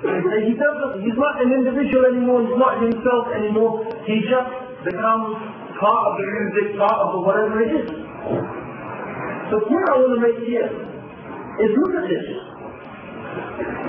He's not an individual anymore, he's not himself anymore, he just becomes part of the music, part of the whatever it is. The point I want to make here is look at this.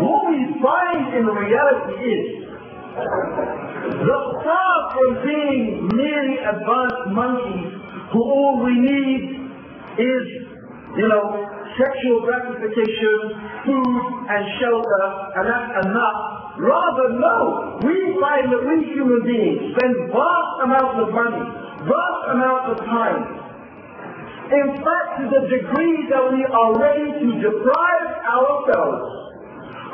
What we find in reality is that far from being merely advanced monkeys who all we need is, sexual gratification, food and shelter, and that's enough. Rather, no. We find that we human beings spend vast amounts of money, vast amounts of time. In fact, to the degree that we are ready to deprive ourselves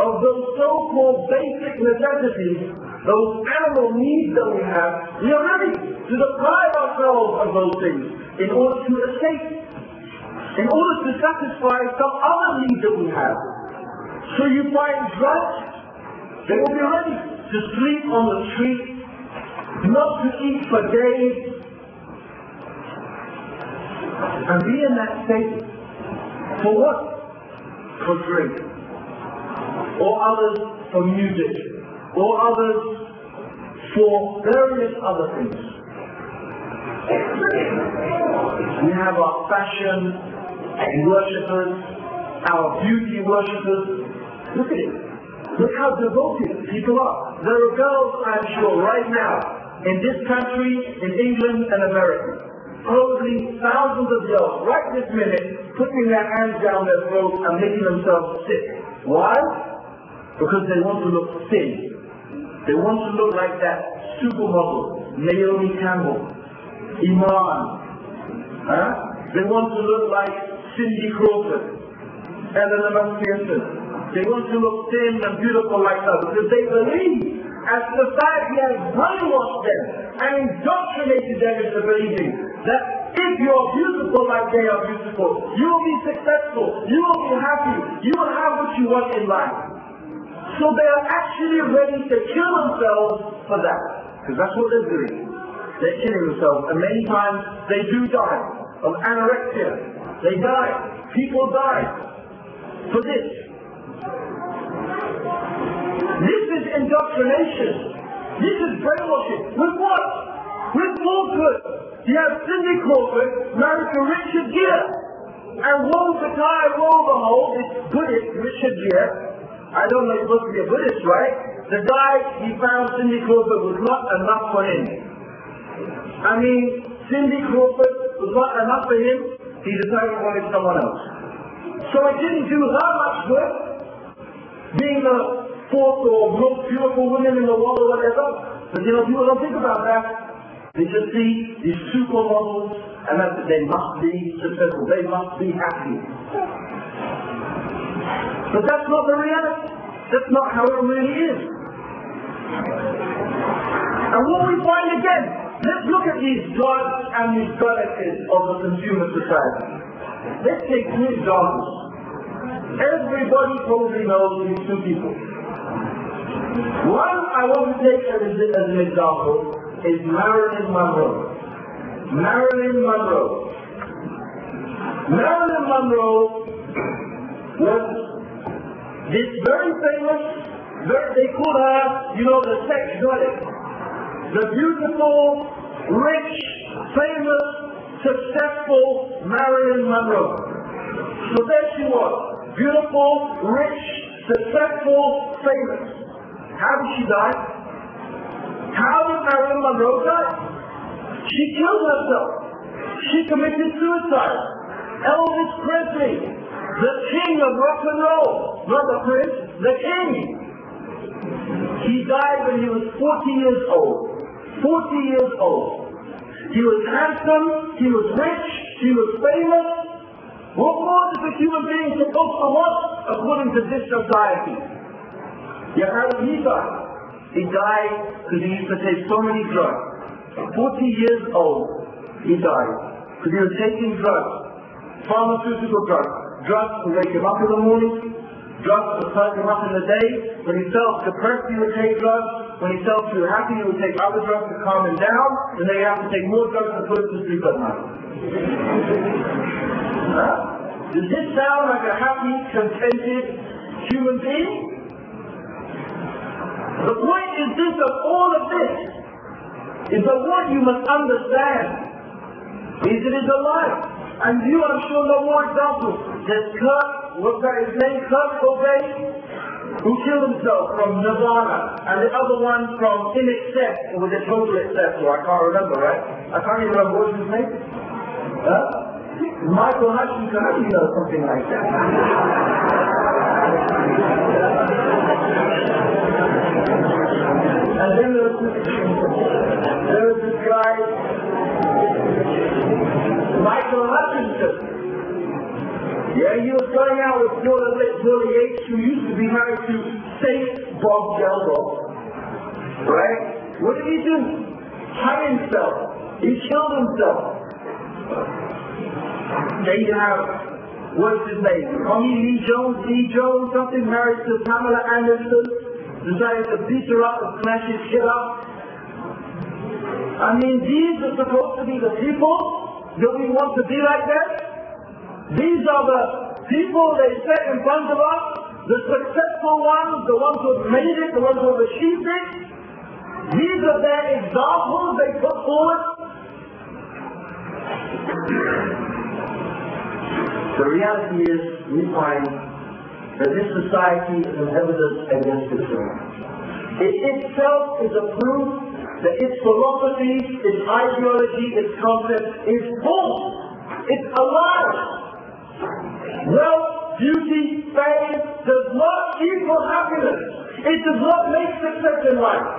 of those so-called basic necessities, those animal needs that we are ready to deprive ourselves of those things in order to escape, in order to satisfy some other needs that we have. So you find drugs, they will be ready to sleep on the street, not to eat for days, and be in that state. For what? For drink. Or others for music. Or others for various other things. We have our fashion worshippers, our beauty worshippers. Look at it. Look how devoted people are. There are girls, I'm sure, right now, in this country, in England and America, probably thousands of girls, right this minute, putting their hands down their throats and making themselves sick. Why? Because they want to look thin. They want to look like that supermodel, Naomi Campbell, Iman. They want to look like Cindy Crawford, Eleanor Pearson. They want to look thin and beautiful like her because they believe, as society has brainwashed them and indoctrinated them into believing that if you're beautiful like they are beautiful, you will be successful, you will be happy, you will have what you want in life. So they are actually ready to kill themselves for that, because that's what they're doing. They're killing themselves, and many times they do die of anorexia. They die. People die for this. This is indoctrination. This is brainwashing. With what? With falsehood. You have Cindy Crawford married to Richard Gere. And woe betide, woe behold, this Buddhist Richard Gere. I don't know, he's supposed to be a Buddhist, right? The guy, he found Cindy Crawford was not enough for him. I mean, Cindy Crawford was not enough for him. He decided he wanted someone else. So it didn't do her much good, being the fourth or most beautiful woman in the world or whatever. But people don't think about that. They just see these supermodels and that they must be successful, they must be happy. But that's not the reality. That's not how it really is. And what we find again, let's look at these drugs and these relatives of the consumer society. Let's take two examples. Everybody probably knows these two people. One I want to take as an example is Marilyn Monroe. Marilyn Monroe. Marilyn Monroe was this very famous, they call her, the sex goddess. The beautiful, rich, famous, successful Marilyn Monroe. So there she was. Beautiful, rich, successful, famous. How did she die? How did Marilyn Monroe die? She killed herself. She committed suicide. Elvis Presley, the king of rock and roll, not the prince, the king. He died when he was 40 years old. 40 years old. He was handsome, he was rich, he was famous. What more is a human being supposed to want according to this society? Yet how did he die? He died because he used to take so many drugs. 40 years old, he died because he was taking drugs, pharmaceutical drugs. Drugs to wake him up in the morning, drugs to turn him up in the day. When he felt depressed, he would take drugs. When he felt too happy, he would take other drugs to calm him down, and then he have to take more drugs to put him to sleep at night. Does this sound like a happy, contented human being? is this of all of this? Is that what you must understand is it is a lie. And you, I'm sure, know more examples. There's Kurt, what's that his name? Kurt Cobain, who killed himself from Nirvana, and the other one from In Excess, or was it Total Excess, or I can't remember, right? I can't even remember what his name. Michael Hutchinson, you know, something like that. And then there was this guy, Michael Hutchinson. Yeah, he was going out with Billy H, who used to be married to Saint Bob Geldof. Right? What did he do? Hung himself. He killed himself. Then you have, what's his name? Lee Jones, something, married to Pamela Anderson, decided to beat her up and smash his shit up. I mean, these are supposed to be the people that we want to be like that. These are the people they set in front of us, the successful ones, the ones who have made it, the ones who have achieved it. These are their examples they put forward. The reality is, we find that this society is an evidence against itself. It itself is a proof that its philosophy, its ideology, its concept is false. It's a lie. Wealth, beauty, fame does not equal happiness. It does not make success in life.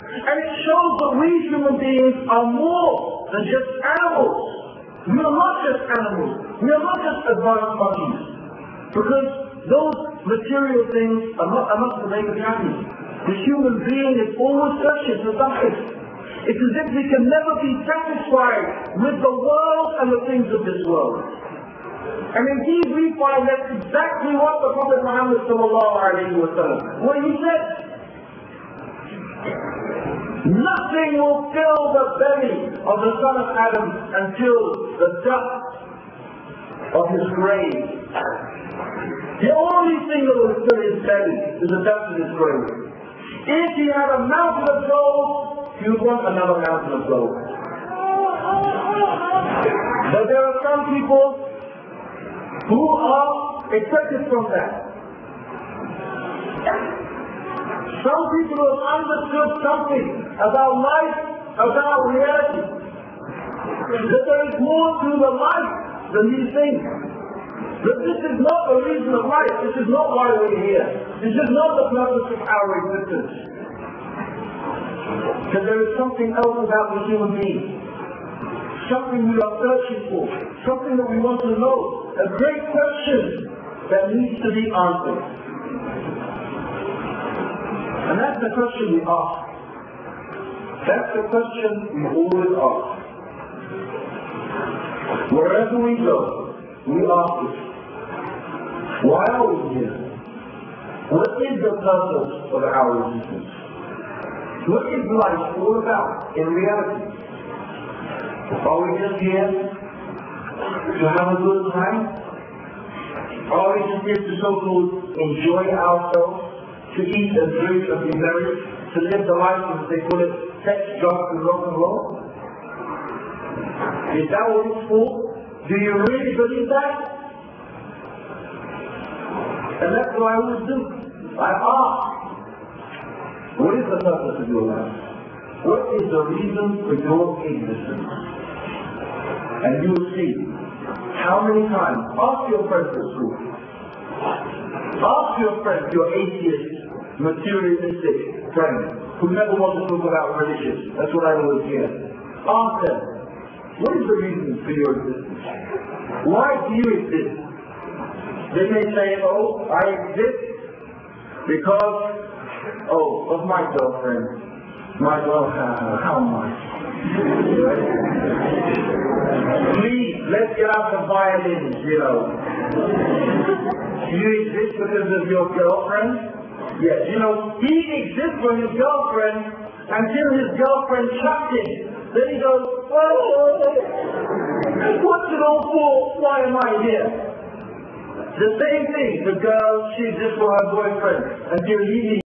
And it shows that we human beings are more than just animals. We are not just animals. We are not just advanced monkeys. Because those material things are not enough to make us happy. The human being is always searching for something. It's as if we can never be satisfied with the world and the things of this world. And indeed we find that's exactly what the Prophet Muhammad sallallahu alayhi wa sallam, what he said. Nothing will fill the belly of the son of Adam until the dust of his grave. The only thing that will fill his belly is the dust of his grave. If he had a mountain of gold, he would want another mountain of gold. But there are some people who are exempted from that. Some people who have understood something about life, about reality. That there is more to the life than these things. That this is not the reason of life. This is not why we're here. This is not the purpose of our existence. Because there is something else about the human being. Something we are searching for. Something that we want to know. A great question that needs to be answered. And that's the question we ask. That's the question we always ask. Wherever we go, we ask it. Why are we here? What is the purpose of our existence? What is life all about in reality? Are we just here to have a good time? Are we just here to so-called enjoy ourselves? To eat and drink and be merry, to live the life as they call it, sex, drugs and rock and roll? Is that what it's for? Do you really believe that? And that's what I always do. I ask, what is the purpose of your life? What is the reason for your existence? And you will see how many times, ask your friends at school, ask your friend, your atheist, materialistic friend, who never wants to talk about religion. That's what I always hear. Ask them, what is the reason for your existence? Why do you exist? They may say, oh, I exist because, of my girlfriend. My girlfriend, how much? Please, let's get out the violins, you know. Do you exist because of your girlfriend? Yes, you know, he exists for his girlfriend until his girlfriend chucked him. Then he goes, oh, what's it all for? Why am I here? The same thing, the girl, she exists for her boyfriend until he